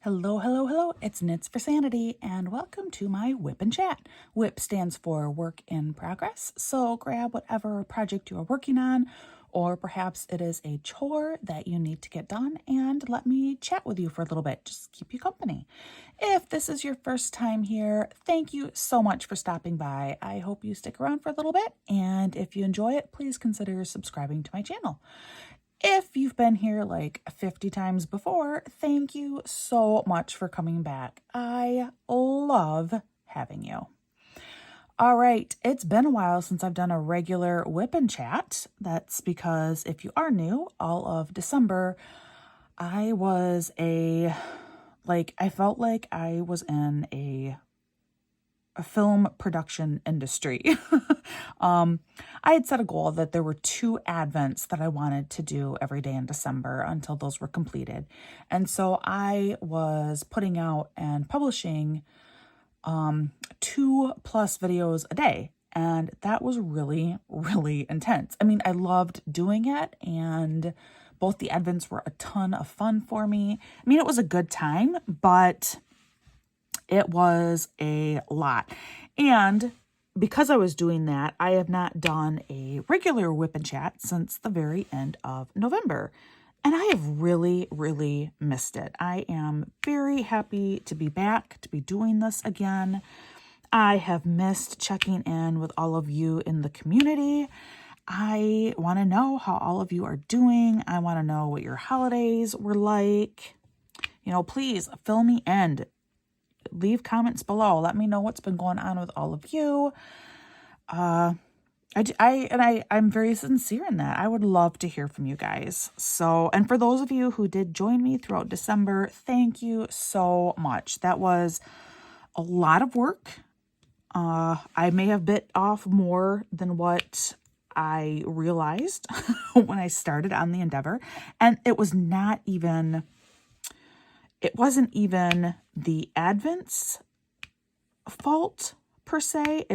Hello, hello, hello. It's Knits for Sanity, and welcome to my WIP and Chat. WIP stands for Work in Progress, so grab whatever project you are working on, or perhaps it is a chore that you need to get done, and let me chat with you for a little bit. Just keep you company. If this is your first time here, thank you so much for stopping by. I hope you stick around for a little bit, and if you enjoy it, please consider subscribing to my channel. If you've been here like 50 times before, thank you so much for coming back. I love having you. All right, it's been a while since I've done a regular WIP and Chat. That's because if you are new, all of December, I felt like I was in a film production industry. I had set a goal that there were 2 advents that I wanted to do every day in December until those were completed. And so I was putting out and publishing 2+ videos a day. And that was really, really intense. I mean, I loved doing it, and both the advents were a ton of fun for me. I mean, it was a good time, but it was a lot. And because I was doing that, I have not done a regular WIP and Chat since the very end of November. And I have really, really missed it. I am very happy to be back, to be doing this again. I have missed checking in with all of you in the community. I want to know how all of you are doing. I want to know what your holidays were like. You know, please fill me in. Leave comments below. Let me know what's been going on with all of you. I'm very sincere in that. I would love to hear from you guys. So, and for those of you who did join me throughout December, thank you so much. That was a lot of work. I may have bit off more than what I realized when I started on the endeavor. And it wasn't even the Advent's fault per se.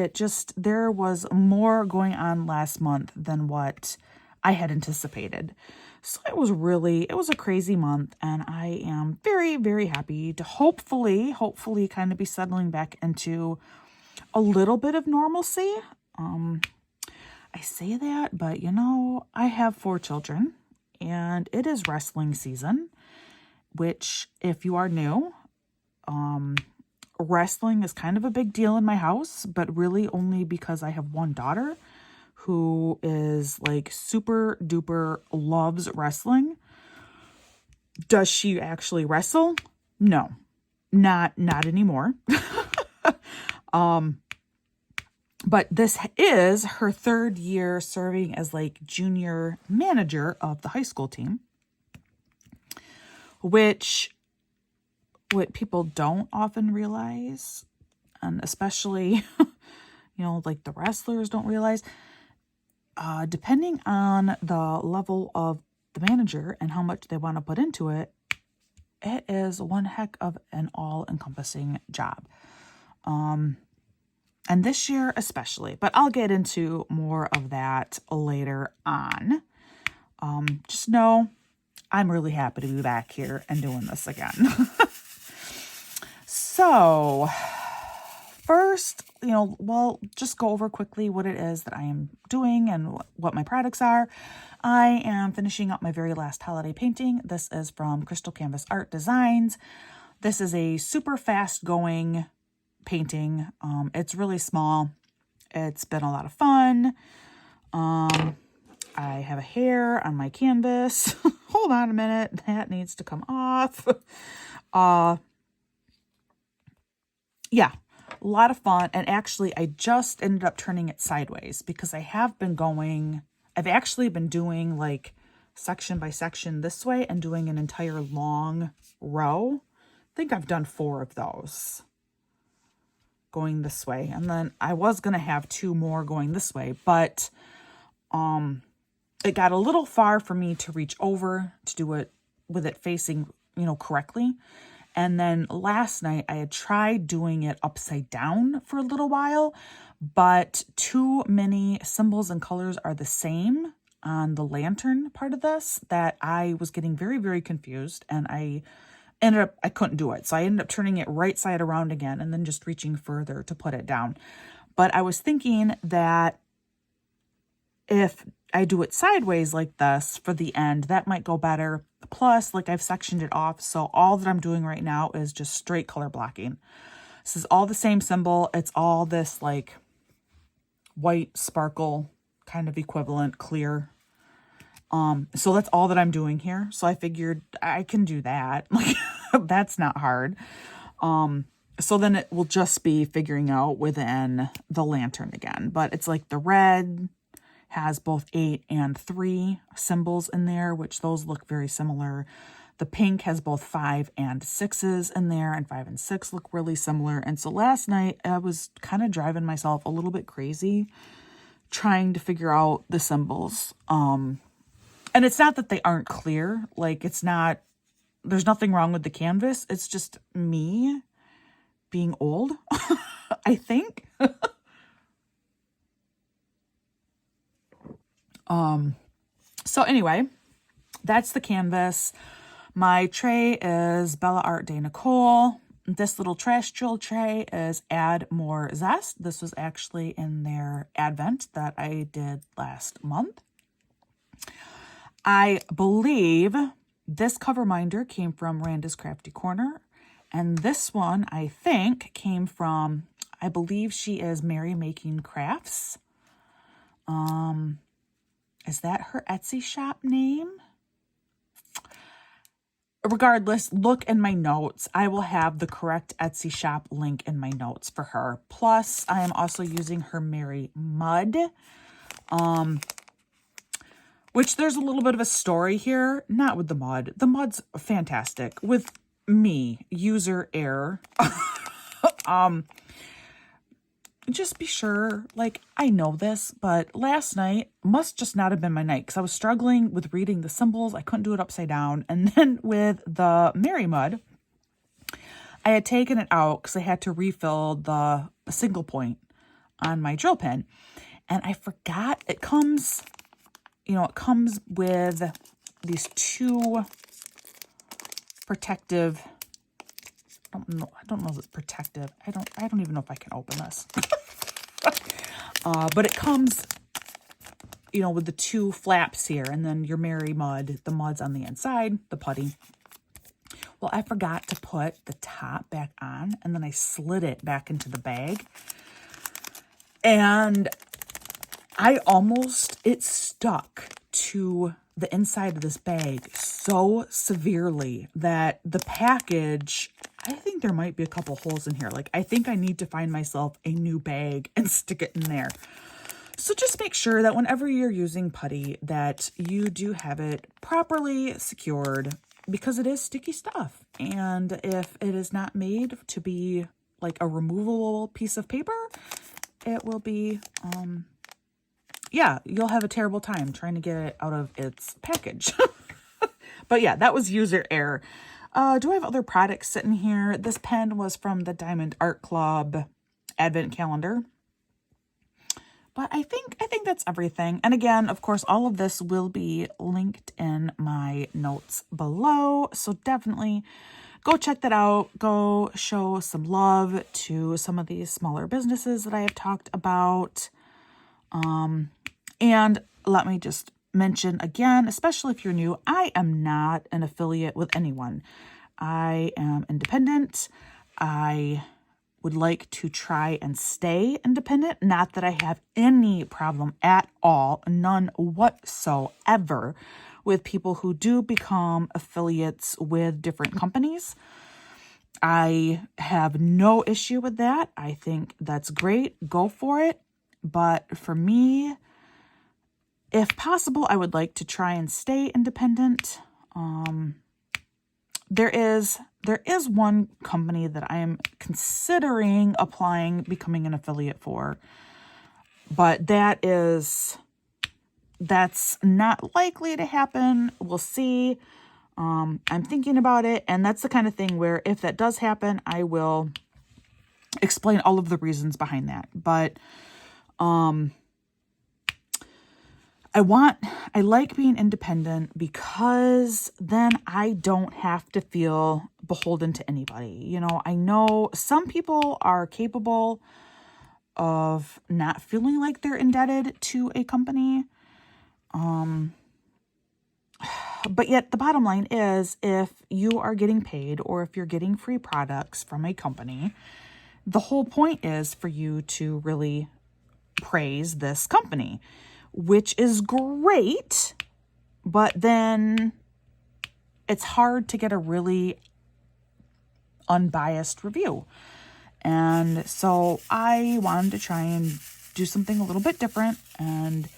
There was more going on last month than what I had anticipated. So it was a crazy month, and I am very, very happy to hopefully kind of be settling back into a little bit of normalcy. I say that, but you know, I have 4 children, and it is wrestling season, which, if you are new, wrestling is kind of a big deal in my house, but really only because I have one daughter who is like super duper loves wrestling. Does she actually wrestle? No, not anymore. But this is her 3rd year serving as like junior manager of the high school team, which what people don't often realize, and especially, like the wrestlers don't realize, depending on the level of the manager and how much they want to put into it, it is one heck of an all-encompassing job. And this year especially, but I'll get into more of that later on. Just know I'm really happy to be back here and doing this again. So first, we'll just go over quickly what it is that I am doing and what my products are. I am finishing up my very last holiday painting. This is from Crystal Canvas Art Designs. This is a super fast going painting. It's really small. It's been a lot of fun. I have a hair on my canvas. Hold on a minute. That needs to come off. Yeah, a lot of fun. And actually, I just ended up turning it sideways because I've actually been doing like section by section this way and doing an entire long row. I think I've done 4 of those going this way. And then I was going to have 2 more going this way, but it got a little far for me to reach over to do it with it facing, correctly. And then last night I had tried doing it upside down for a little while, but too many symbols and colors are the same on the lantern part of this that I was getting very, very confused, and I I couldn't do it. So I ended up turning it right side around again and then just reaching further to put it down. But I was thinking that if I do it sideways like this for the end, that might go better. Plus, like, I've sectioned it off. So all that I'm doing right now is just straight color blocking. This is all the same symbol. It's all this like white sparkle kind of equivalent clear. So that's all that I'm doing here. So I figured I can do that. Like, that's not hard. So then it will just be figuring out within the lantern again. But it's like the red has both 8 and 3 symbols in there, which those look very similar. The pink has both 5 and 6s in there, and 5 and 6 look really similar. And so last night I was kind of driving myself a little bit crazy trying to figure out the symbols. And it's not that they aren't clear. Like, it's not, there's nothing wrong with the canvas. It's just me being old, I think. So anyway, that's the canvas. My tray is Bella Art de Nicole. This little trash drill tray is Add More Zest. This was actually in their Advent that I did last month. I believe this cover minder came from Randa's Crafty Corner. And this one, I think, came from, I believe she is Mary Making Crafts. Is that her Etsy shop name? Regardless, look in my notes. I will have the correct Etsy shop link in my notes for her. Plus, I am also using her Mary Mud. Which there's a little bit of a story here. Not with the mud. The mud's fantastic. With me, user error. Just be sure, like, I know this, but last night must just not have been my night because I was struggling with reading the symbols. I couldn't do it upside down. And then with the Mary Mud, I had taken it out because I had to refill the single point on my drill pen. And I forgot it comes, you know, it comes with these 2 protective, I don't know if it's protective. I don't even know if I can open this. But it comes, you know, with the 2 flaps here, and then your Mary Mud, the mud's on the inside, the putty. Well, I forgot to put the top back on, and then I slid it back into the bag. And it stuck to the inside of this bag so severely that the package, I think there might be a couple holes in here. Like, I think I need to find myself a new bag and stick it in there. So just make sure that whenever you're using putty that you do have it properly secured, because it is sticky stuff. And if it is not made to be like a removable piece of paper, it will be, yeah, you'll have a terrible time trying to get it out of its package. But yeah, that was user error. Do I have other products sitting here? This pen was from the Diamond Art Club Advent Calendar. But I think that's everything. And again, of course, all of this will be linked in my notes below. So definitely go check that out. Go show some love to some of these smaller businesses that I have talked about. And let me just mention again, especially if you're new, I am not an affiliate with anyone. I am independent. I would like to try and stay independent. Not that I have any problem at all, none whatsoever, with people who do become affiliates with different companies. I have no issue with that. I think that's great. Go for it. But for me, if possible, I would like to try and stay independent. There is one company that I am considering becoming an affiliate for, but that's not likely to happen. We'll see. I'm thinking about it, and that's the kind of thing where if that does happen, I will explain all of the reasons behind that. But I like being independent because then I don't have to feel beholden to anybody. You know, I know some people are capable of not feeling like they're indebted to a company. But yet the bottom line is, if you are getting paid or if you're getting free products from a company, the whole point is for you to really praise this company, which is great. But then it's hard to get a really unbiased review. And so I wanted to try and do something a little bit different and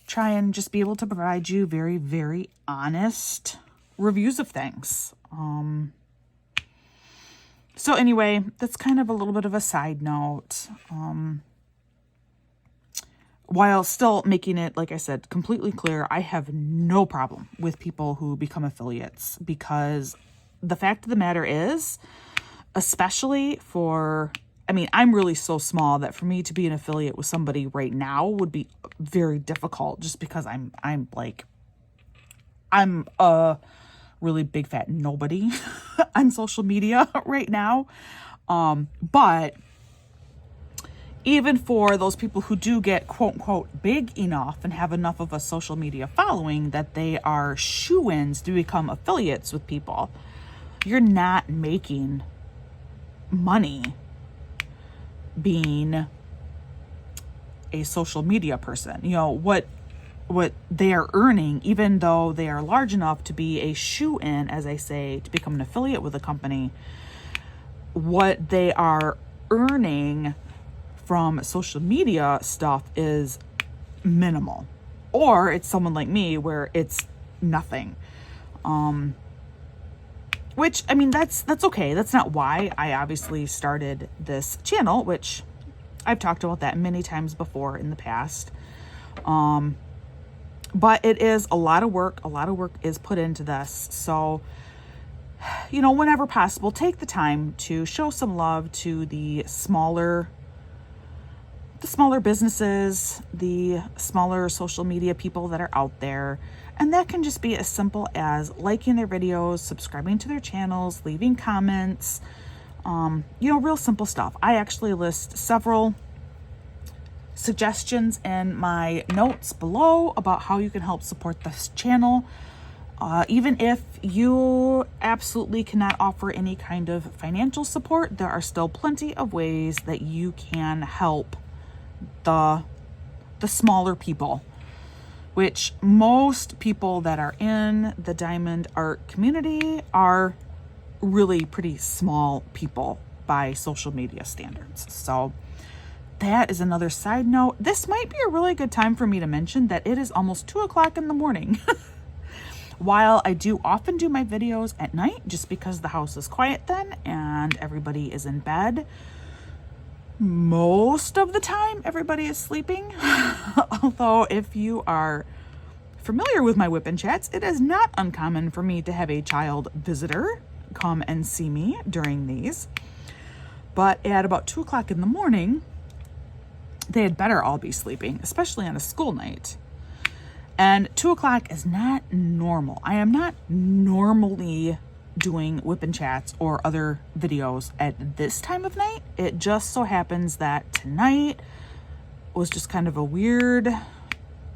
try and just be able to provide you very, very honest reviews of things. So anyway, that's kind of a little bit of a side note. While still making it, like I said, completely clear, I have no problem with people who become affiliates, because the fact of the matter is, especially for, I mean, I'm really so small that for me to be an affiliate with somebody right now would be very difficult, just because I'm a really big fat nobody on social media right now. But even for those people who do get quote unquote big enough and have enough of a social media following that they are Shoeins to become affiliates with people, you're not making money being a social media person. You know, what they are earning, even though they are large enough to be a shoe-in, as I say, to become an affiliate with a company, what they are earning from social media stuff is minimal. Or it's someone like me where it's nothing. Which, I mean, that's okay. That's not why I obviously started this channel, which I've talked about that many times before in the past. But it is a lot of work. A lot of work is put into this. So, you know, whenever possible, take the time to show some love to the smaller businesses, the smaller social media people that are out there. And that can just be as simple as liking their videos, subscribing to their channels, leaving comments, real simple stuff. I actually list several suggestions in my notes below about how you can help support this channel. Even if you absolutely cannot offer any kind of financial support, there are still plenty of ways that you can help the smaller people, which most people that are in the diamond art community are really pretty small people by social media standards. So that is another side note. This might be a really good time for me to mention that it is almost 2:00 in the morning. While I do often do my videos at night, just because the house is quiet then and everybody is in bed, most of the time everybody is sleeping. Although if you are familiar with my WIP Chats, it is not uncommon for me to have a child visitor come and see me during these. But at about 2:00 in the morning, they had better all be sleeping, especially on a school night. And 2:00 is not normal. I am not normally doing WIP Chats or other videos at this time of night. It just so happens that tonight was just kind of a weird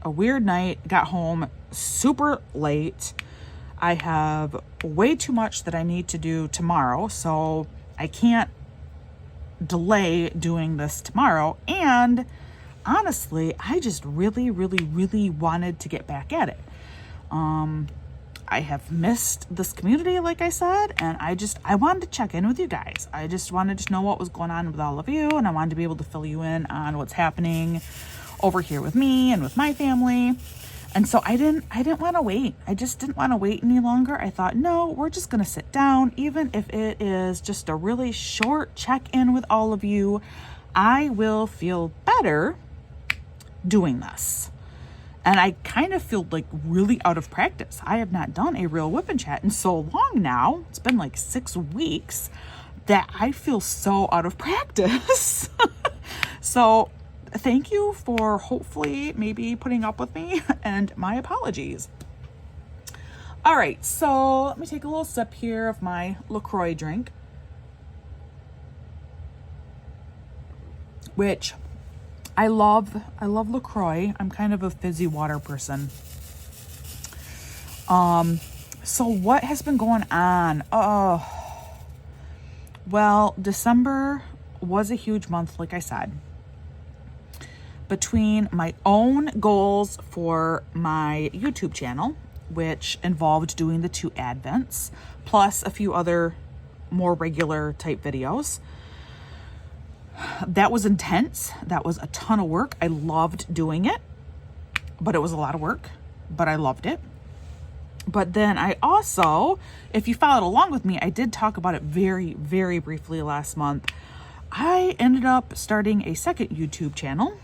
night. Got home super late. I have way too much that I need to do tomorrow, so I can't delay doing this tomorrow. And honestly, I just really, really, really wanted to get back at it. I have missed this community, like I said, and I wanted to check in with you guys. I just wanted to know what was going on with all of you, and I wanted to be able to fill you in on what's happening over here with me and with my family. And so I didn't want to wait. I just didn't want to wait any longer. I thought, no, we're just going to sit down, even if it is just a really short check-in with all of you. I will feel better doing this. And I kind of feel like really out of practice. I have not done a real WIP Chat in so long now. It's been like 6 weeks that I feel so out of practice. So thank you for hopefully maybe putting up with me, and my apologies. All right, so let me take a little sip here of my LaCroix drink, which I love LaCroix. I'm kind of a fizzy water person. So what has been going on? Oh, well, December was a huge month, like I said. Between my own goals for my YouTube channel, which involved doing the 2 advents, plus a few other more regular type videos. That was intense. That was a ton of work. I loved doing it, but it was a lot of work, but I loved it. But then I also, if you followed along with me, I did talk about it very, very briefly last month. I ended up starting a second YouTube channel.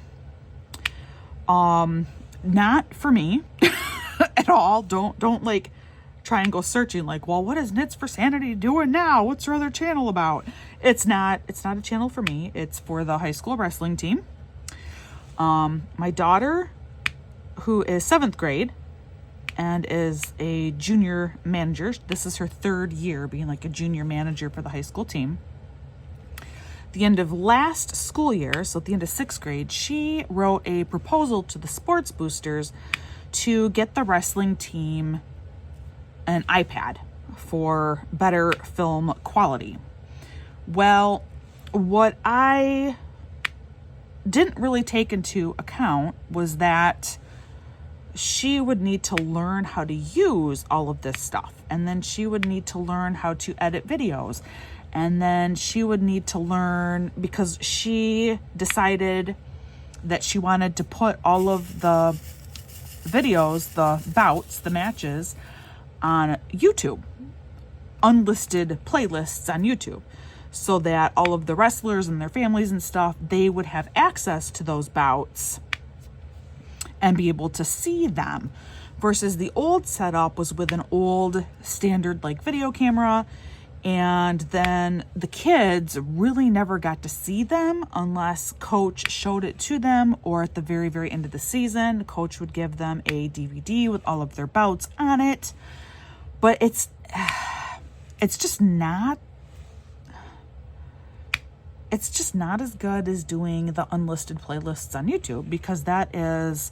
Not for me at all. Don't like try and go searching like, well, what is Knits for Sanity doing now? What's her other channel about? It's not a channel for me. It's for the high school wrestling team. My daughter, who is 7th grade and is a junior manager. This is her 3rd year being like a junior manager for the high school team. The end of last school year, so at the end of 6th grade, she wrote a proposal to the sports boosters to get the wrestling team an iPad for better film quality. Well, what I didn't really take into account was that she would need to learn how to use all of this stuff. And then she would need to learn how to edit videos. And then she would need to learn, because she decided that she wanted to put all of the videos, the bouts, the matches on YouTube, unlisted playlists on YouTube, so that all of the wrestlers and their families and stuff, they would have access to those bouts and be able to see them, versus the old setup was with an old standard like video camera. And then the kids really never got to see them unless coach showed it to them, or at the very, very end of the season, coach would give them a DVD with all of their bouts on it. But it's just not as good as doing the unlisted playlists on YouTube, because that is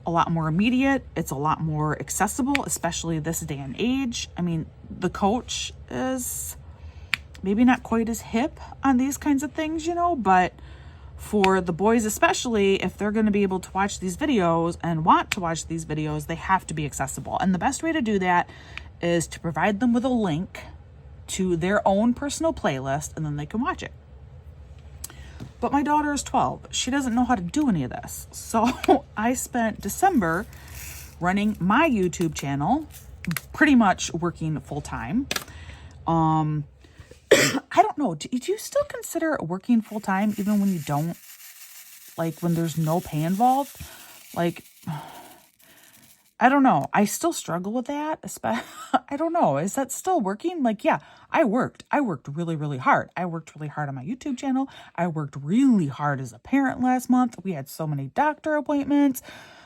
a lot more immediate. It's a lot more accessible, especially this day and age. I mean, the coach is maybe not quite as hip on these kinds of things, but for the boys, especially, if they're going to be able to watch these videos and want to watch these videos, they have to be accessible. And the best way to do that is to provide them with a link to their own personal playlist, and then they can watch it. But my daughter is 12. She doesn't know how to do any of this. So I spent December running my YouTube channel, pretty much working full time. I don't know. Do you still consider working full time even when you don't, like when there's no pay involved? Like, I don't know. I still struggle with that. I don't know. Is that still working? Like, yeah, I worked really, really hard. I worked really hard on my YouTube channel. I worked really hard as a parent last month. We had so many doctor appointments,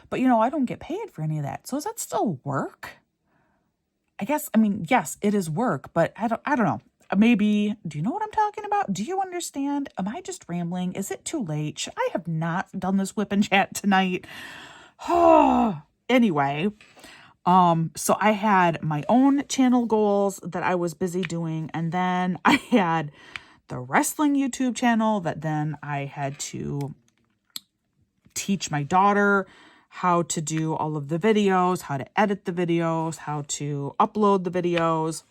but I don't get paid for any of that. So is that still work? I guess, yes, it is work, but I don't know. Maybe, do you know what I'm talking about? Do you understand? Am I just rambling? Is it too late? Should I have not done this WIP Chat tonight? Anyway, so I had my own channel goals that I was busy doing, and then I had the wrestling YouTube channel that then I had to teach my daughter how to do all of the videos, how to edit the videos, how to upload the videos.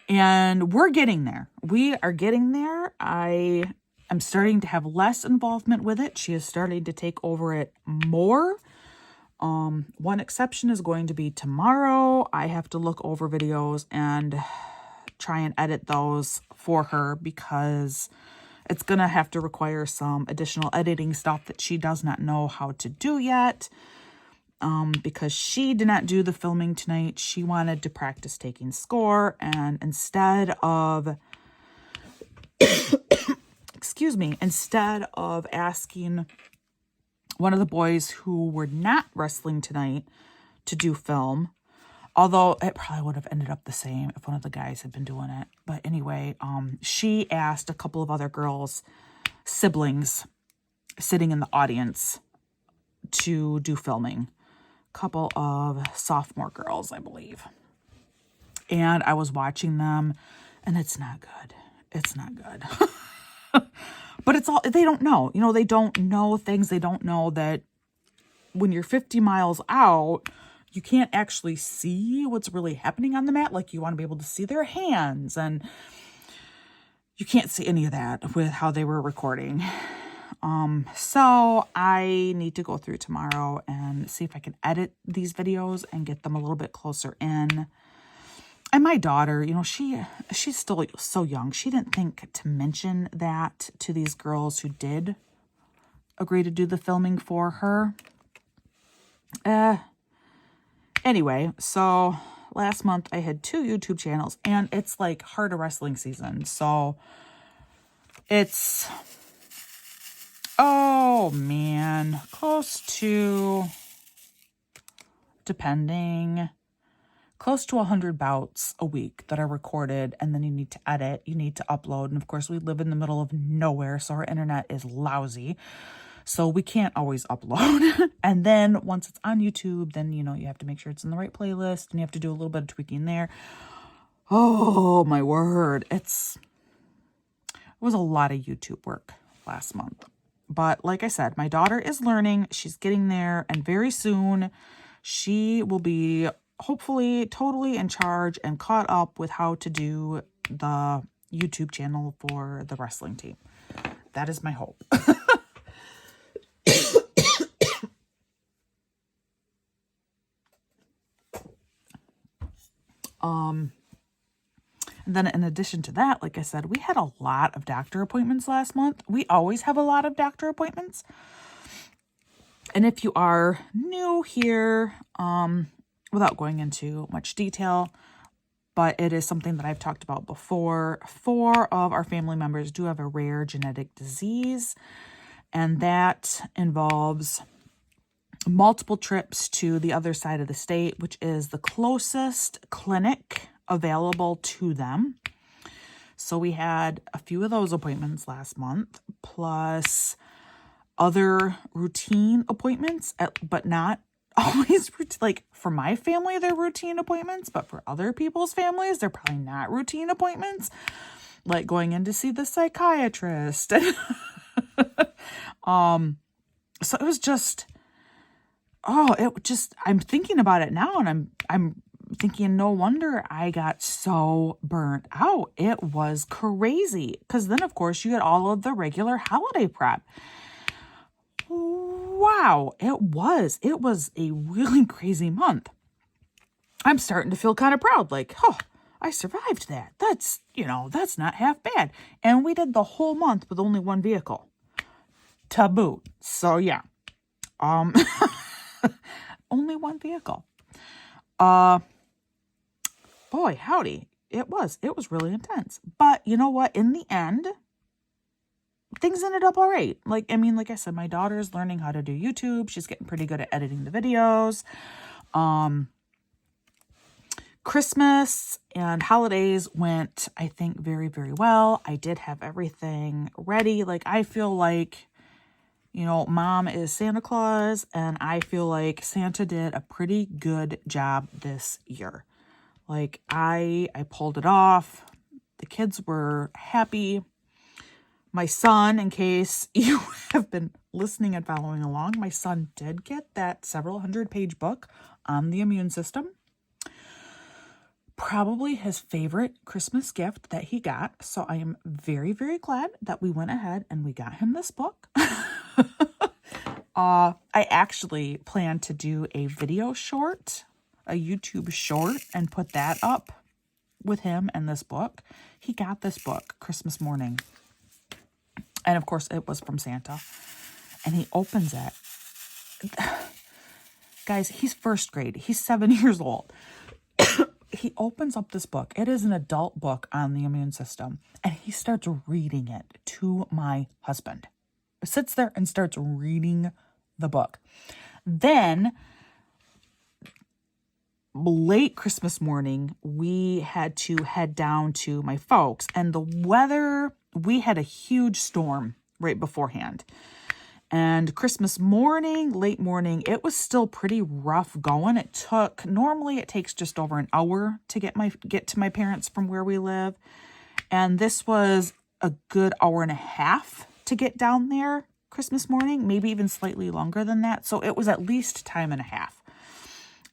And we're getting there. We are getting there. I am starting to have less involvement with it. She is starting to take over it more. One exception is going to be tomorrow. I have to look over videos and try and edit those for her, because it's going to have to require some additional editing stuff that she does not know how to do yet. Because she did not do the filming tonight. She wanted to practice taking score, and instead of instead of asking one of the boys who were not wrestling tonight to do film, Although it probably would have ended up the same if one of the guys had been doing it. But anyway, she asked a couple of other girls, siblings, sitting in the audience to do filming. Couple of sophomore girls, I believe. And I was watching them, and it's not good. It's not good. But it's all, they don't know. You know, they don't know things. They don't know that when you're 50 miles out, you can't actually see what's really happening on the mat. Like, you want to be able to see their hands, and you can't see any of that with how they were recording. So I need to go through tomorrow and see if I can edit these videos and get them a little bit closer in. And my daughter, you know, she's still so young. She didn't think to mention that to these girls who did agree to do the filming for her. Anyway, so last month I had 2 YouTube channels, and it's like heart of wrestling season. So it's, oh man, close to, depending, close to 100 bouts a week that are recorded, and then you need to edit, you need to upload. And of course, we live in the middle of nowhere, so our internet is lousy. So we can't always upload. And then once it's on YouTube, then, you know, you have to make sure it's in the right playlist, and you have to do a little bit of tweaking there. Oh, my word. It was a lot of YouTube work last month. But like I said, my daughter is learning. She's getting there. And very soon she will be hopefully totally in charge and caught up with how to do the YouTube channel for the wrestling team. That is my hope. And then in addition to that, like I said, we had a lot of doctor appointments last month. We always have a lot of doctor appointments. And if you are new here, without going into much detail, but it is something that I've talked about before. 4 of our family members do have a rare genetic disease, and that involves multiple trips to the other side of the state, which is the closest clinic available to them. So we had a few of those appointments last month, plus other routine appointments, but not always like for my family, they're routine appointments, but for other people's families, they're probably not routine appointments, like going in to see the psychiatrist. So it was just, I'm thinking about it now, and I'm thinking, no wonder I got so burnt out. It was crazy. Because then, of course, you get all of the regular holiday prep. Wow, it was a really crazy month. I'm starting to feel kind of proud. Like, oh, I survived that. That's not half bad. And we did the whole month with only 1 vehicle to boot. So yeah, only 1 vehicle. Boy, howdy. It was really intense. But you know what? In the end, things ended up all right. Like I said, my daughter's learning how to do YouTube. She's getting pretty good at editing the videos. Christmas and holidays went, I think, very, very well. I did have everything ready. Like, I feel like, you know, Mom is Santa Claus, and I feel like Santa did a pretty good job this year. Like, I pulled it off. The kids were happy. My son, in case you have been listening and following along, my son did get that several 100-page book on the immune system. Probably his favorite Christmas gift that he got. So I am very, very glad that we went ahead and we got him this book. I actually plan to do a video short, a YouTube short, and put that up with him and this book. He got this book Christmas morning. And of course, it was from Santa. And he opens it. Guys, he's 1st grade. He's 7 years old. He opens up this book. It is an adult book on the immune system. And he starts reading it to my husband. Sits there and starts reading the book. Then late Christmas morning, we had to head down to my folks, and the weather, we had a huge storm right beforehand. And Christmas morning, late morning, it was still pretty rough going. Normally it takes just over an hour to get to my parents from where we live. And this was a good hour and a half to get down there Christmas morning, maybe even slightly longer than that. So it was at least time and a half.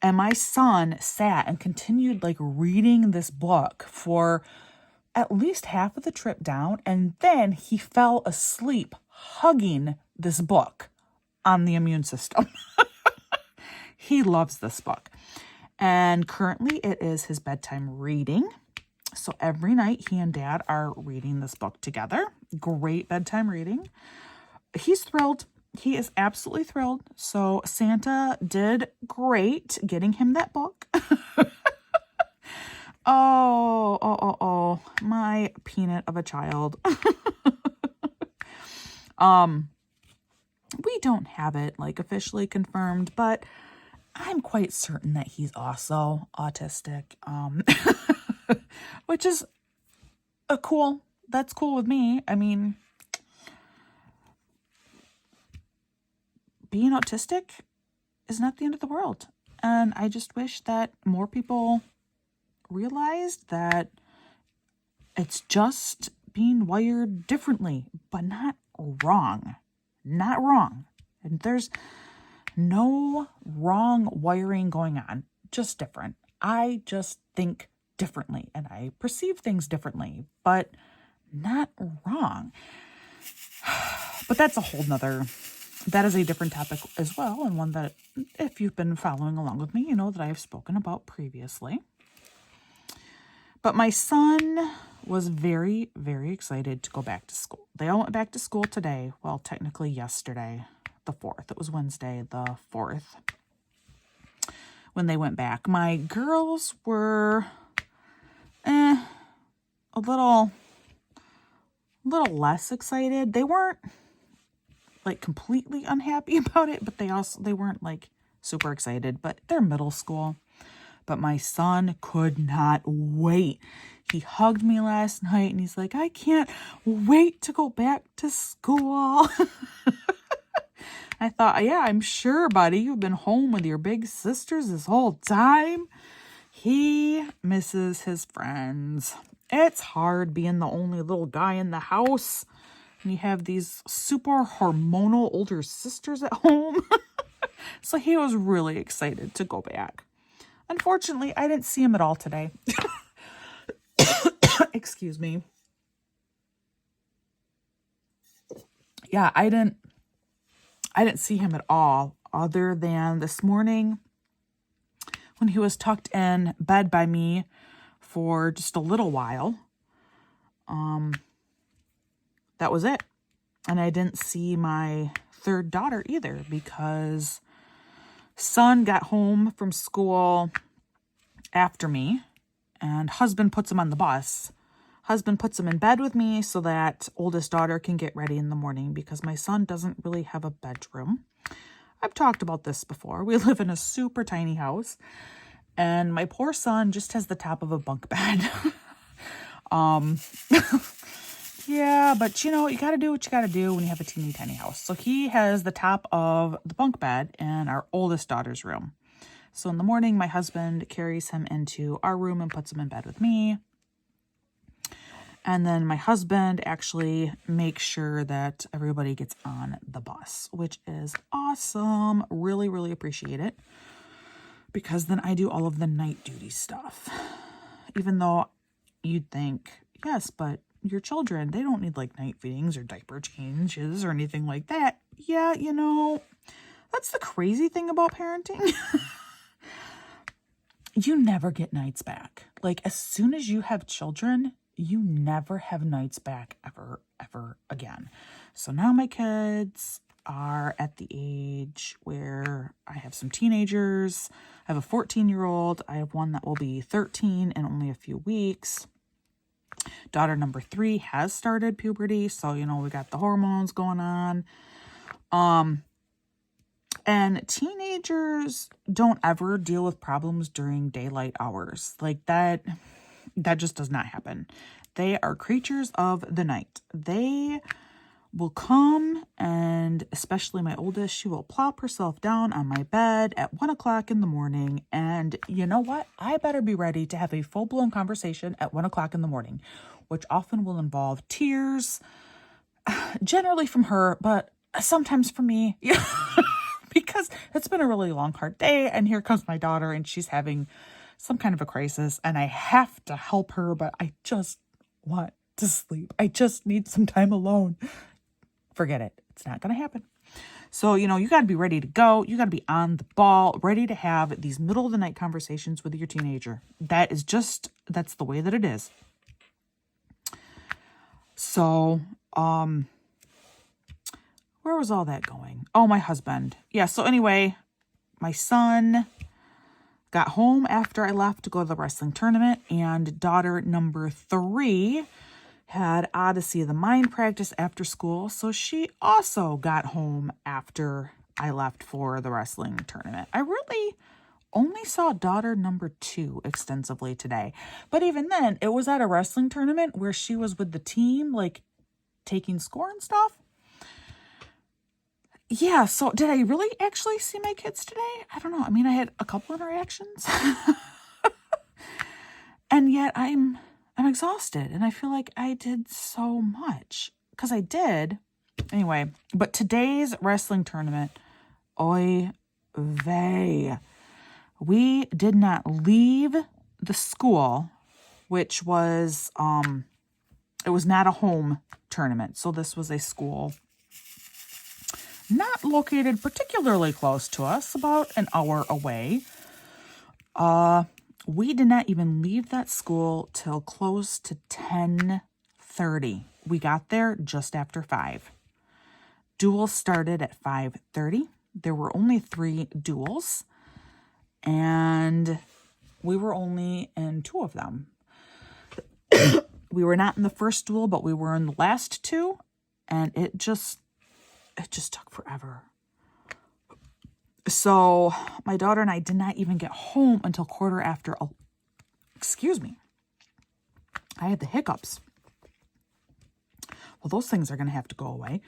And my son sat and continued like reading this book for at least half of the trip down. And then he fell asleep hugging this book on the immune system. He loves this book. And currently it is his bedtime reading. So every night he and Dad are reading this book together. Great bedtime reading. He's thrilled. He is absolutely thrilled. So Santa did great getting him that book. Oh, my peanut of a child. We don't have it like officially confirmed, but I'm quite certain that he's also autistic. Which is cool. That's cool with me. I mean, being autistic is not the end of the world. And I just wish that more people realized that it's just being wired differently, but not wrong. Not wrong. And there's no wrong wiring going on, just different. I just think differently and I perceive things differently, but not wrong. But that is a different topic as well, and one that if you've been following along with me, you know that I've spoken about previously. But my son was very, very excited to go back to school. They all went back to school today. Well, technically yesterday, the 4th. It was Wednesday, the 4th, when they went back. My girls were a little less excited. They weren't like completely unhappy about it, but they weren't like super excited, but they're middle school. But my son could not wait. He hugged me last night and he's like, I can't wait to go back to school. I thought, yeah, I'm sure, buddy. You've been home with your big sisters this whole time. He misses his friends. It's hard being the only little guy in the house. And you have these super hormonal older sisters at home. So he was really excited to go back. Unfortunately, I didn't see him at all today. Excuse me. Yeah, I didn't see him at all, other than this morning when he was tucked in bed by me for just a little while. That was it. And I didn't see my third daughter either, because son got home from school after me, and husband puts him on the bus. Husband puts him in bed with me so that oldest daughter can get ready in the morning, because my son doesn't really have a bedroom. I've talked about this before. We live in a super tiny house, and my poor son just has the top of a bunk bed. Yeah, but you got to do what you got to do when you have a teeny tiny house. So he has the top of the bunk bed in our oldest daughter's room. So in the morning, my husband carries him into our room and puts him in bed with me. And then my husband actually makes sure that everybody gets on the bus, which is awesome. Really, really appreciate it. Because then I do all of the night duty stuff. Even though you'd think, yes, but your children, they don't need like night feedings or diaper changes or anything like that. Yeah, that's the crazy thing about parenting. You never get nights back. Like, as soon as you have children, you never have nights back ever, ever again. So now my kids are at the age where I have some teenagers. I have a 14-year-old. I have one that will be 13 in only a few weeks. Daughter number 3 has started puberty, so we got the hormones going on. And teenagers don't ever deal with problems during daylight hours. Like that just does not happen. They are creatures of the night. They will come, and especially my oldest, she will plop herself down on my bed at 1 o'clock in the morning. And you know what? I better be ready to have a full-blown conversation at 1 o'clock in the morning, which often will involve tears, generally from her, but sometimes from me. Because it's been a really long, hard day, and here comes my daughter, and she's having some kind of a crisis, and I have to help her, but I just want to sleep. I just need some time alone. Forget it. It's not going to happen. So, you got to be ready to go. You got to be on the ball, ready to have these middle of the night conversations with your teenager. That's the way that it is. So, where was all that going? Oh, my husband. Yeah, so anyway, my son got home after I left to go to the wrestling tournament, and daughter number 3 had Odyssey of the Mind practice after school, so she also got home after I left for the wrestling tournament. I really only saw daughter number 2 extensively today, but even then, it was at a wrestling tournament where she was with the team, like, taking score and stuff. Yeah, so did I really actually see my kids today? I don't know. I mean, I had a couple interactions. And yet I'm exhausted, and I feel like I did so much. Because I did. Anyway, but today's wrestling tournament, oy vey. We did not leave the school, which was, it was not a home tournament. So this was a school not located particularly close to us, about an hour away. We did not even leave that school till close to 10:30. We got there just after 5. Duels started at 5:30. There were only 3 duels, and we were only in 2 of them. We were not in the first duel, but we were in the last 2, and it just took forever. So my daughter and I did not even get home until quarter after. Excuse me. I had the hiccups. Well, those things are going to have to go away.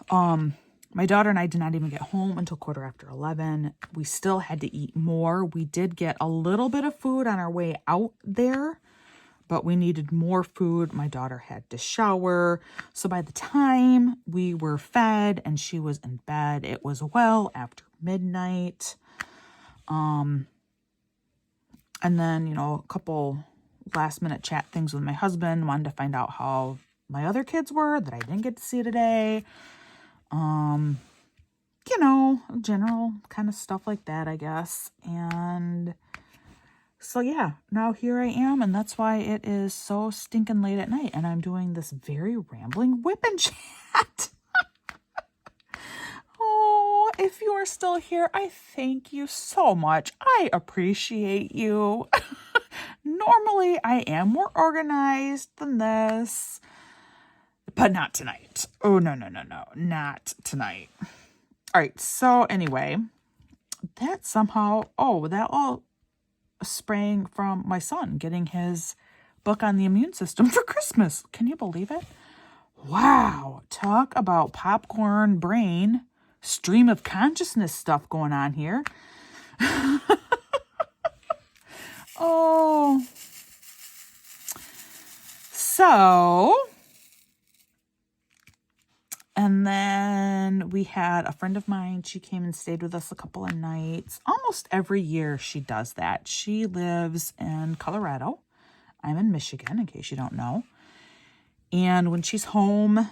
My daughter and I did not even get home until quarter after 11. We still had to eat more. We did get a little bit of food on our way out there, but we needed more food. My daughter had to shower. So by the time we were fed and she was in bed, it was well after midnight. And then, a couple last minute chat things with my husband. Wanted to find out how my other kids were that I didn't get to see today. General kind of stuff like that, I guess. And so, yeah, now here I am, and that's why it is so stinking late at night, and I'm doing this very rambling WIP Chat. Oh, if you are still here, I thank you so much. I appreciate you. Normally, I am more organized than this, but not tonight. Oh, no, not tonight. All right, so anyway, that all sprang from my son getting his book on the immune system for Christmas. Can you believe it? Wow. Talk about popcorn brain, stream of consciousness stuff going on here. Oh. So, and then we had a friend of mine. She came and stayed with us a couple of nights. Almost every year she does that. She lives in Colorado. I'm in Michigan, in case you don't know. And when she's home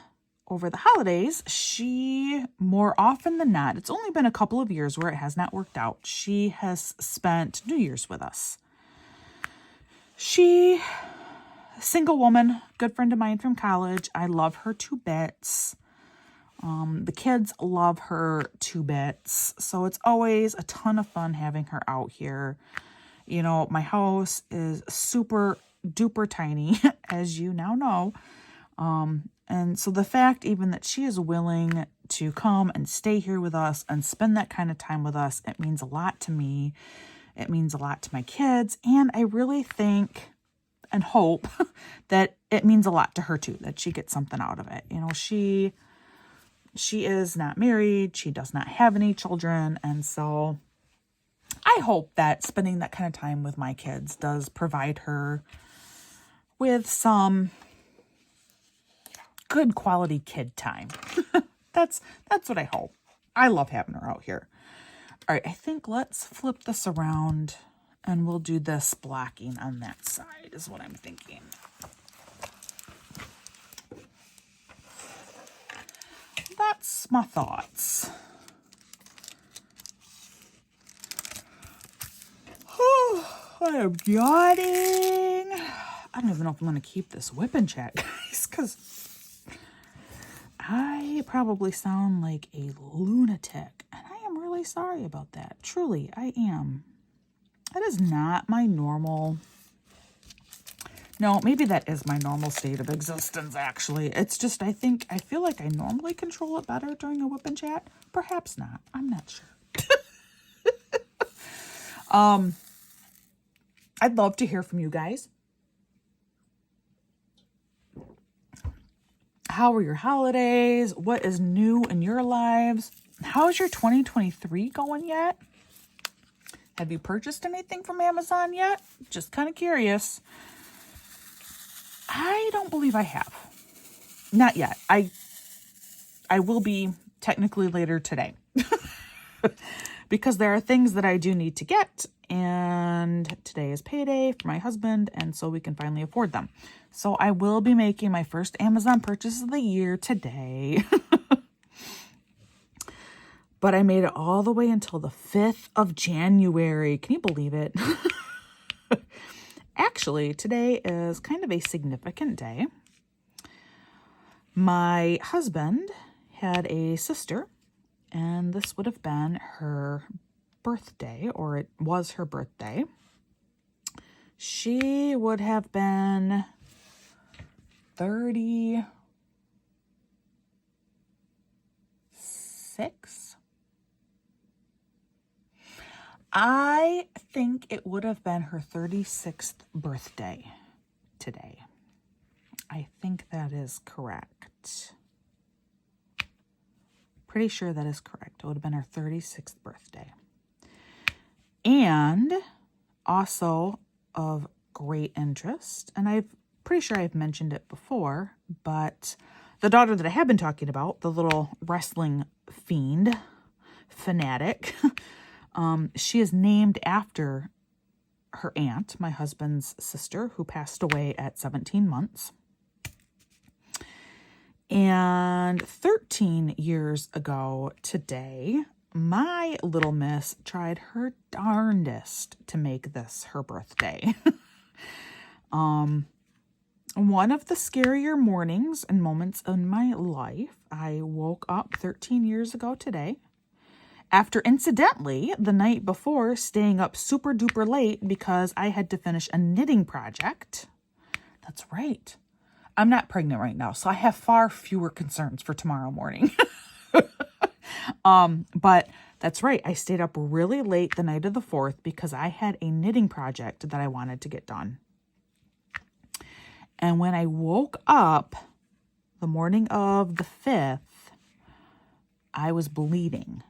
over the holidays, she, more often than not, it's only been a couple of years where it has not worked out, she has spent New Year's with us. She, single woman, good friend of mine from college. I love her to bits. The kids love her to bits. So it's always a ton of fun having her out here. My house is super duper tiny, as you now know. And so the fact even that she is willing to come and stay here with us and spend that kind of time with us. It means a lot to me. It means a lot to my kids. And I really think and hope that it means a lot to her too, that she gets something out of it. You know, she is not married. She does not have any children. And so I hope that spending that kind of time with my kids does provide her with some good quality kid time. That's what I hope. I love having her out here. All right, I think let's flip this around and we'll do this blocking on that side is what I'm thinking. That's my thoughts. I am yawning. I don't even know if I'm going to keep this WIP Chat, guys, because I probably sound like a lunatic, and I am really sorry about that. Truly, I am. That is not my normal... No, maybe that is my normal state of existence, actually. It's just, I feel like I normally control it better during a WIP Chat. Perhaps not. I'm not sure. I'd love to hear from you guys. How were your holidays? What is new in your lives? How's your 2023 going yet? Have you purchased anything from Amazon yet? Just kind of curious. I don't believe I have. Not yet. I will be technically later today. Because there are things that I do need to get, and today is payday for my husband, and so we can finally afford them. So I will be making my first Amazon purchase of the year today. But I made it all the way until the 5th of January. Can you believe it? Actually, today is kind of a significant day. My husband had a sister, and this would have been her birthday, or it was her birthday. She would have been 36. I think it would have been her 36th birthday today. I think that is correct. Pretty sure that is correct. It would have been her 36th birthday. And also of great interest, and I'm pretty sure I've mentioned it before, but the daughter that I have been talking about, the little wrestling fanatic, she is named after her aunt, my husband's sister, who passed away at 17 months. And 13 years ago today, my little miss tried her darndest to make this her birthday. One of the scarier mornings and moments in my life, I woke up 13 years ago today, after incidentally, the night before, staying up super duper late because I had to finish a knitting project. That's right. I'm not pregnant right now, so I have far fewer concerns for tomorrow morning. But that's right. I stayed up really late the night of the 4th because I had a knitting project that I wanted to get done. And when I woke up the morning of the 5th, I was bleeding.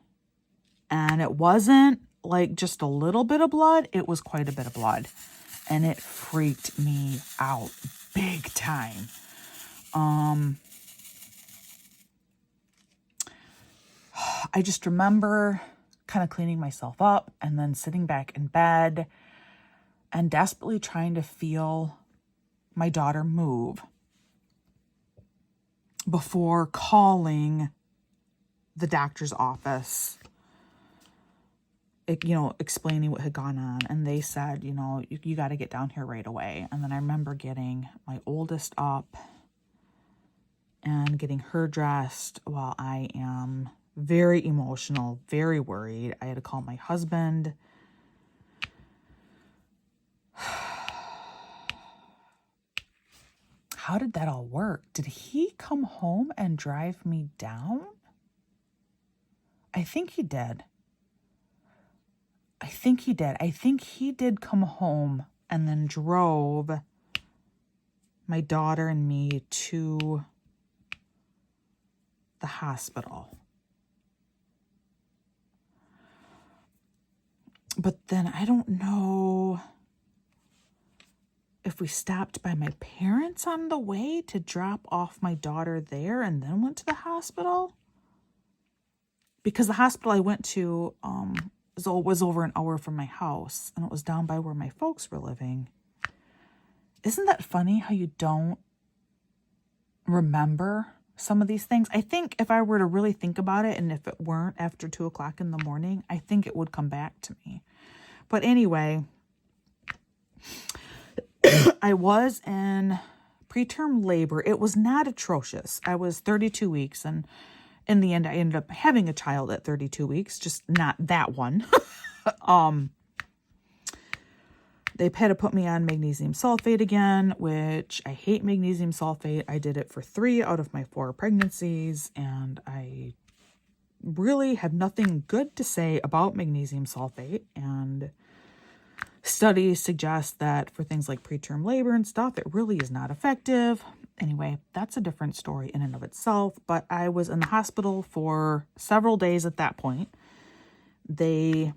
And it wasn't like just a little bit of blood. It was quite a bit of blood. And it freaked me out big time. I just remember kind of cleaning myself up and then sitting back in bed and desperately trying to feel my daughter move before calling the doctor's office, explaining what had gone on. And they said, you got to get down here right away. And then I remember getting my oldest up and getting her dressed while I am very emotional, very worried. I had to call my husband. How did that all work? Did he come home and drive me down? I think he did. I think he did come home and then drove my daughter and me to the hospital. But then I don't know if we stopped by my parents on the way to drop off my daughter there and then went to the hospital. Because the hospital I went to was over an hour from my house, and it was down by where my folks were living. Isn't that funny how you don't remember some of these things? I think if I were to really think about it, and if it weren't after 2 o'clock in the morning, I think it would come back to me. But anyway, I was in preterm labor. It was not atrocious. I was 32 weeks, and in the end, I ended up having a child at 32 weeks, just not that one. They had to put me on magnesium sulfate again, which I hate magnesium sulfate. I did it for 3 out of my 4 pregnancies, and I really have nothing good to say about magnesium sulfate. And studies suggest that for things like preterm labor and stuff, it really is not effective. Anyway, that's a different story in and of itself, but I was in the hospital for several days at that point. They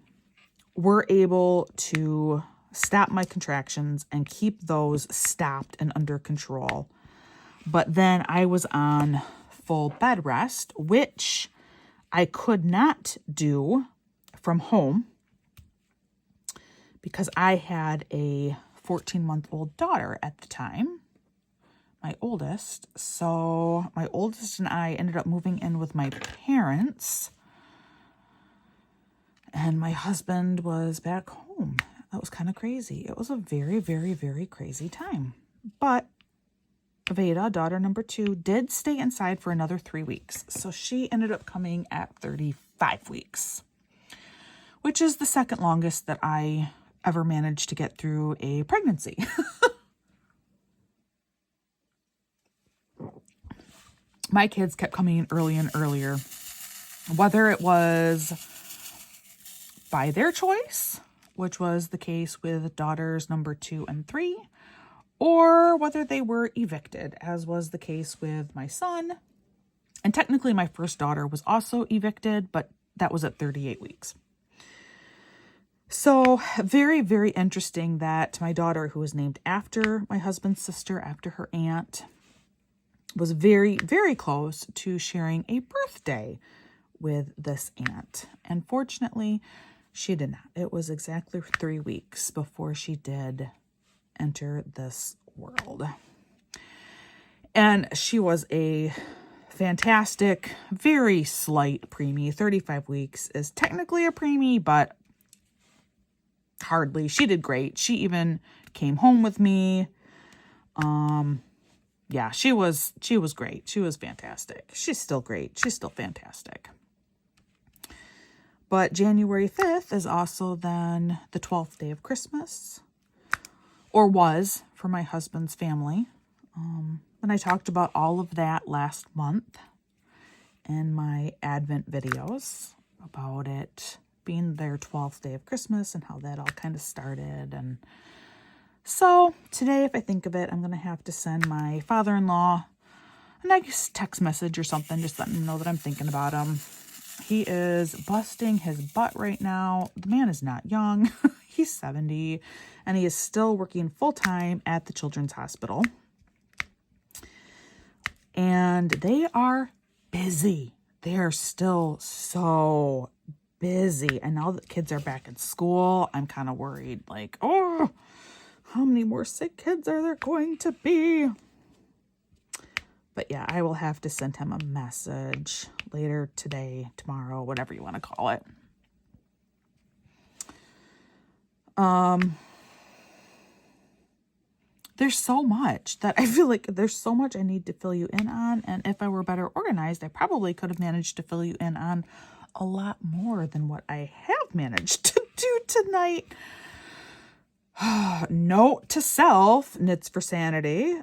were able to stop my contractions and keep those stopped and under control. But then I was on full bed rest, which I could not do from home because I had a 14-month-old daughter at the time, my oldest. So my oldest and I ended up moving in with my parents, and my husband was back home. That was kind of crazy. It was a very, very, very crazy time. But Veda, daughter number 2, did stay inside for another 3 weeks. So she ended up coming at 35 weeks, which is the second longest that I ever managed to get through a pregnancy. My kids kept coming in early and earlier, whether it was by their choice, which was the case with daughters number 2 and 3, or whether they were evicted, as was the case with my son. And technically my first daughter was also evicted, but that was at 38 weeks. So very, very interesting that my daughter, who was named after my husband's sister, after her aunt, was very, very close to sharing a birthday with this aunt. And fortunately, she did not. It was exactly 3 weeks before she did enter this world. And she was a fantastic, very slight preemie. 35 weeks is technically a preemie, but hardly. She did great. She even came home with me. Yeah, she was great. She was fantastic. She's still great. She's still fantastic. But January 5th is also then the 12th day of Christmas, or was for my husband's family. And I talked about all of that last month in my Advent videos about it being their 12th day of Christmas and how that all kind of started. And so today, if I think of it, I'm going to have to send my father-in-law a nice text message or something, just letting him know that I'm thinking about him. He is busting his butt right now. The man is not young. He's 70, and he is still working full-time at the Children's Hospital. And they are busy. They are still so busy. And now that kids are back in school, I'm kind of worried, like, oh, how many more sick kids are there going to be? But yeah, I will have to send him a message later today, tomorrow, whatever you want to call it. There's so much that I feel like there's so much I need to fill you in on. And if I were better organized, I probably could have managed to fill you in on a lot more than what I have managed to do tonight. Note to self, knits for sanity.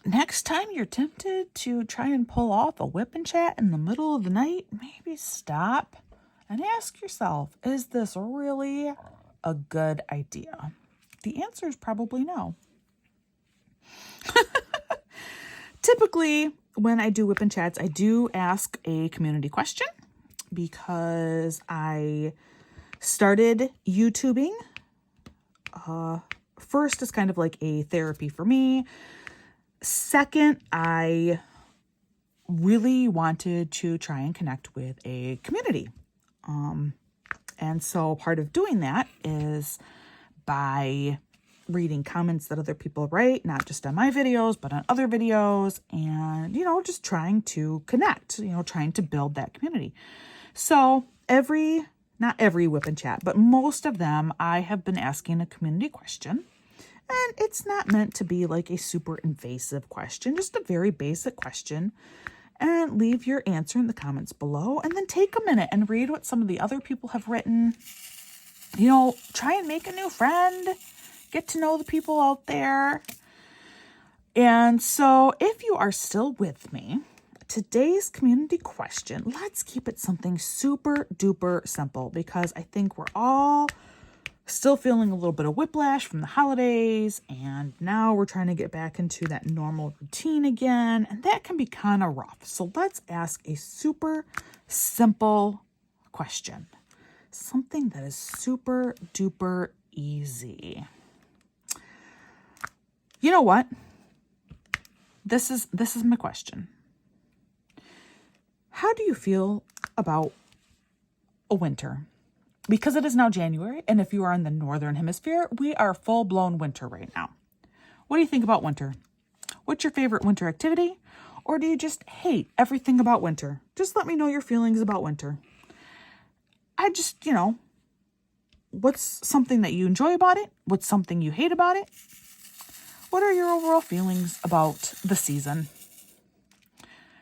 next time you're tempted to try and pull off a WIP Chat in the middle of the night, maybe stop and ask yourself, is this really a good idea? The answer is probably no. Typically, when I do WIP Chats, I do ask a community question because I started YouTubing. First, it's kind of like a therapy for me. Second, I really wanted to try and connect with a community. And so part of doing that is by reading comments that other people write, not just on my videos, but on other videos, and, just trying to connect, trying to build that community. So not every WIP Chat, but most of them, I have been asking a community question. And it's not meant to be like a super invasive question, just a very basic question. And leave your answer in the comments below, and then take a minute and read what some of the other people have written. Try and make a new friend, get to know the people out there. And so if you are still with me, today's community question, let's keep it something super duper simple, because I think we're all still feeling a little bit of whiplash from the holidays, and now we're trying to get back into that normal routine again, and that can be kind of rough. So let's ask a super simple question, something that is super duper easy. You know what? This is my question. How do you feel about a winter? Because it is now January, and if you are in the Northern Hemisphere, we are full-blown winter right now. What do you think about winter? What's your favorite winter activity? Or do you just hate everything about winter? Just let me know your feelings about winter. What's something that you enjoy about it? What's something you hate about it? What are your overall feelings about the season?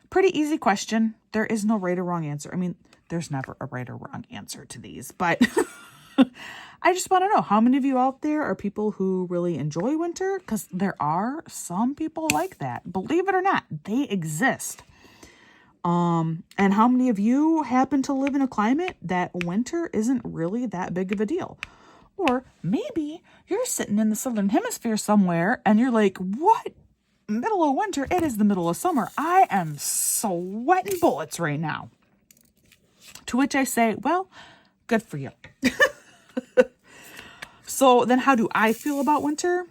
Pretty easy question. There is no right or wrong answer. I mean, there's never a right or wrong answer to these, but I just want to know, how many of you out there are people who really enjoy winter? Because there are some people like that. Believe it or not, they exist. And how many of you happen to live in a climate that winter isn't really that big of a deal? Or maybe you're sitting in the Southern Hemisphere somewhere and you're like, what? Middle of winter? It is the middle of summer. I am sweating bullets right now. To which I say, well, good for you. So then how do I feel about winter?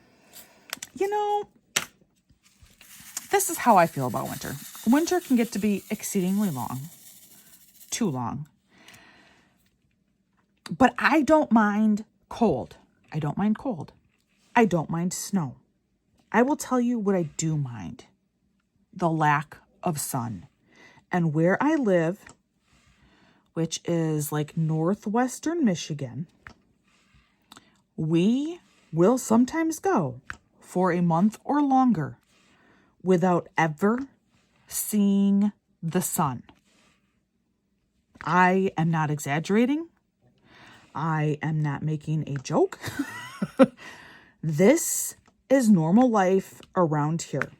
This is how I feel about winter. Winter can get to be exceedingly long, too long. But I don't mind cold. I don't mind cold. I don't mind snow. I will tell you what I do mind: the lack of sun. And where I live, which is like northwestern Michigan, we will sometimes go for a month or longer without ever seeing the sun. I am not exaggerating. I am not making a joke. This is normal life around here.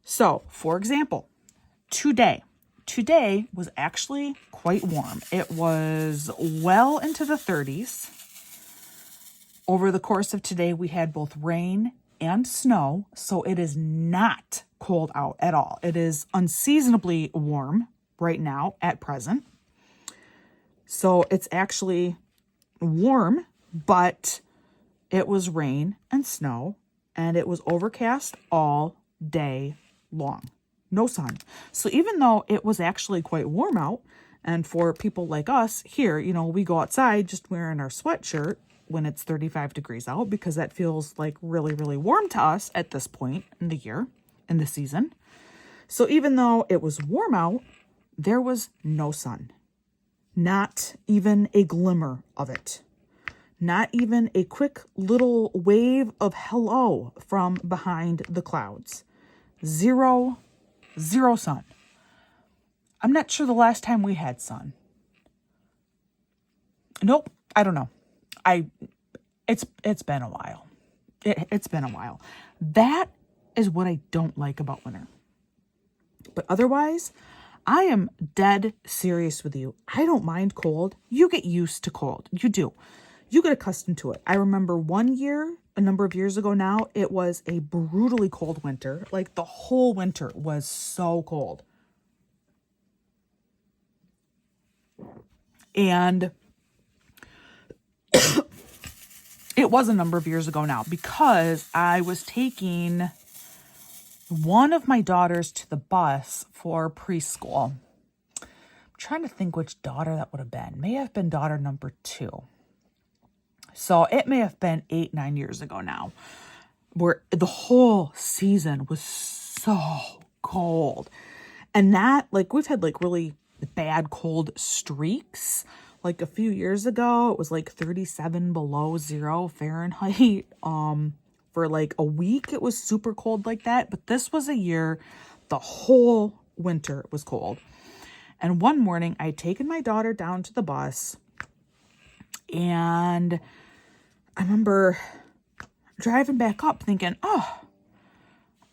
So, for example, today was actually quite warm. It was well into the 30s. Over the course of today, we had both rain and snow, so it is not cold out at all. It is unseasonably warm right now at present. So it's actually warm, but it was rain and snow, and it was overcast all day long. No sun. So even though it was actually quite warm out, and for people like us here, we go outside just wearing our sweatshirt when it's 35 degrees out, because that feels like really, really warm to us at this point in the year, in the season. So even though it was warm out, there was no sun. Not even a glimmer of it. Not even a quick little wave of hello from behind the clouds. Zero sun. I'm not sure the last time we had sun. Nope, I don't know. It's been a while. It's been a while. That is what I don't like about winter. But otherwise, I am dead serious with you. I don't mind cold. You get used to cold. You do. You get accustomed to it. I remember one year, a number of years ago now, it was a brutally cold winter. Like the whole winter was so cold. And it was a number of years ago now because I was taking one of my daughters to the bus for preschool. I'm trying to think which daughter that would have been. May have been daughter number 2. So it may have been 8-9 years ago now, where the whole season was so cold. And that, like, we've had like really bad cold streaks. Like a few years ago, it was like 37 below 0 Fahrenheit. For like a week, it was super cold like that. But this was a year, the whole winter was cold. And one morning, I'd taken my daughter down to the bus, and I remember driving back up thinking, oh,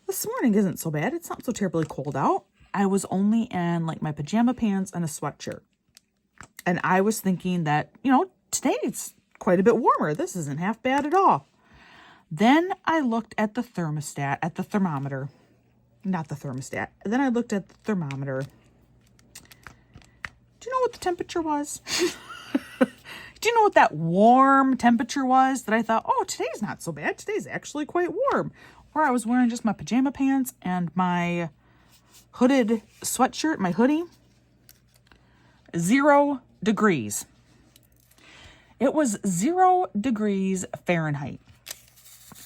this morning isn't so bad. It's not so terribly cold out. I was only in like my pajama pants and a sweatshirt. And I was thinking that, today it's quite a bit warmer. This isn't half bad at all. Then I looked at the thermostat, at the thermometer. Not the thermostat. Then I looked at the thermometer. Do you know what the temperature was? Do you know what that warm temperature was that I thought, oh, today's not so bad. Today's actually quite warm. Where I was wearing just my pajama pants and my hooded sweatshirt, my hoodie. 0 degrees. It was 0 degrees Fahrenheit.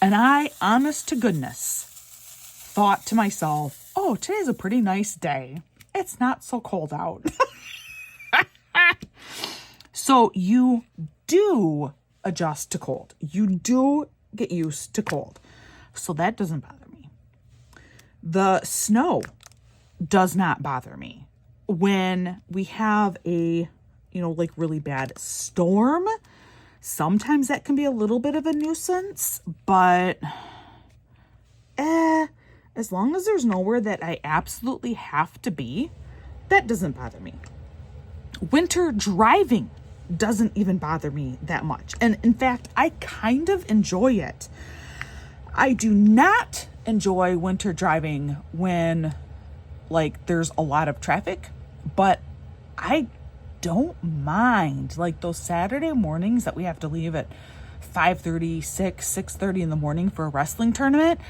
And I, honest to goodness, thought to myself, oh, today's a pretty nice day. It's not so cold out. So you do adjust to cold. You do get used to cold. So that doesn't bother me. The snow does not bother me. When we have a, like really bad storm, sometimes that can be a little bit of a nuisance, but as long as there's nowhere that I absolutely have to be, that doesn't bother me. Winter driving doesn't even bother me that much. And in fact, I kind of enjoy it. I do not enjoy winter driving when like there's a lot of traffic, but I don't mind like those Saturday mornings that we have to leave at 5:30, 6:30 in the morning for a wrestling tournament.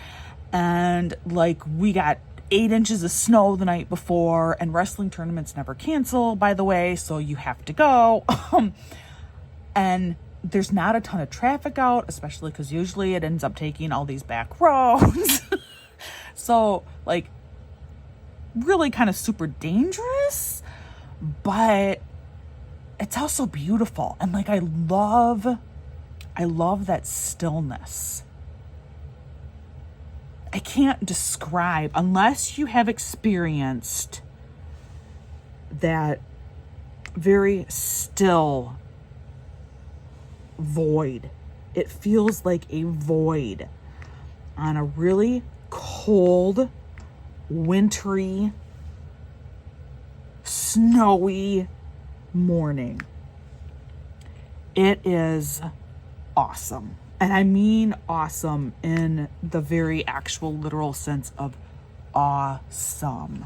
And like we got 8 inches of snow the night before, and wrestling tournaments never cancel, by the way, so you have to go. And there's not a ton of traffic out, especially because usually it ends up taking all these back roads. So like really kind of super dangerous, but it's also beautiful. And like I love that stillness. I can't describe, unless you have experienced that very still void. It feels like a void on a really cold, wintry, snowy morning. It is awesome. And I mean awesome in the very actual literal sense of awesome.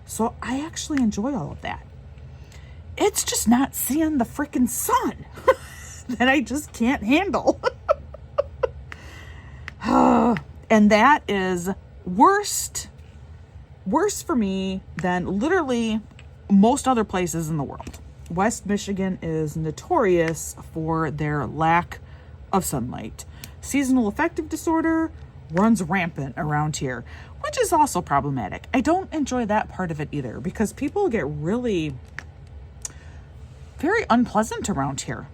So I actually enjoy all of that. It's just not seeing the freaking sun that I just can't handle. And that is worse for me than literally most other places in the world. West Michigan is notorious for their lack of sunlight. Seasonal affective disorder runs rampant around here, which is also problematic. I don't enjoy that part of it either, because people get really very unpleasant around here.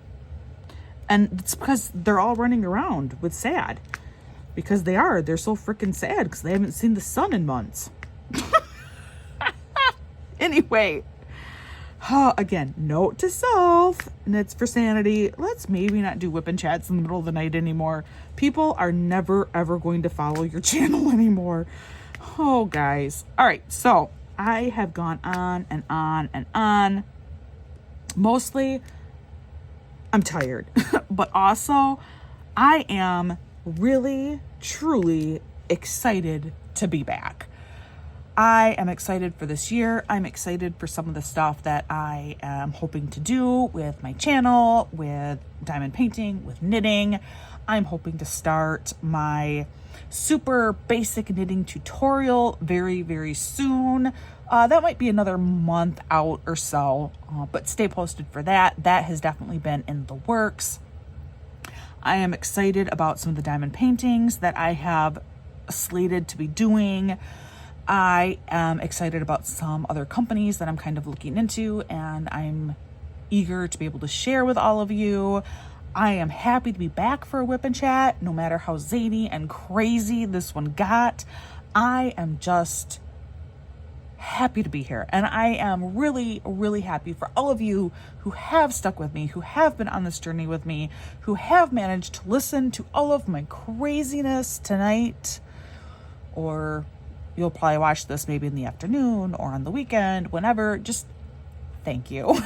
And it's because they're all running around with sad. Because they're so freaking sad because they haven't seen the sun in months. Anyway, Again, note to self, and it's for sanity. Let's maybe not do WIP chats in the middle of the night anymore. People are never, ever going to follow your channel anymore. Oh, guys. All right. So I have gone on and on and on. Mostly, I'm tired, but also I am really, truly excited to be back. I am excited for this year. I'm excited for some of the stuff that I am hoping to do with my channel, with diamond painting, with knitting. I'm hoping to start my super basic knitting tutorial very, very soon. That might be another month out or so, but stay posted for that. That has definitely been in the works. I am excited about some of the diamond paintings that I have slated to be doing. I am excited about some other companies that I'm kind of looking into, and I'm eager to be able to share with all of you. I am happy to be back for a WIP chat, no matter how zany and crazy this one got. I am just happy to be here, and I am really, really happy for all of you who have stuck with me, who have been on this journey with me, who have managed to listen to all of my craziness tonight, or you'll probably watch this maybe in the afternoon or on the weekend, whenever. Just thank you.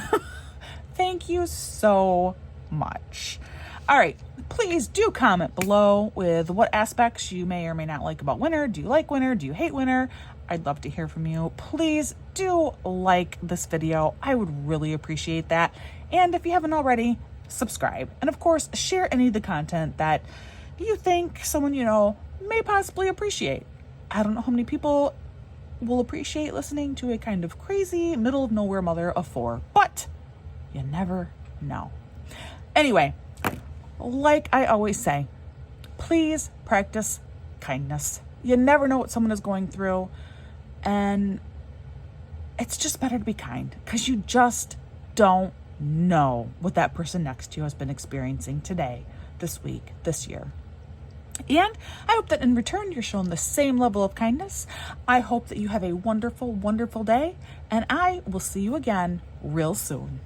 Thank you so much. All right, please do comment below with what aspects you may or may not like about winter. Do you like winter? Do you hate winter? I'd love to hear from you. Please do like this video. I would really appreciate that. And if you haven't already, subscribe. And of course, share any of the content that you think someone you know may possibly appreciate. I don't know how many people will appreciate listening to a kind of crazy middle of nowhere mother of four, but you never know. Anyway, like I always say, please practice kindness. You never know what someone is going through, and it's just better to be kind because you just don't know what that person next to you has been experiencing today, this week, this year. And I hope that in return, you're shown the same level of kindness. I hope that you have a wonderful, wonderful day, and I will see you again real soon.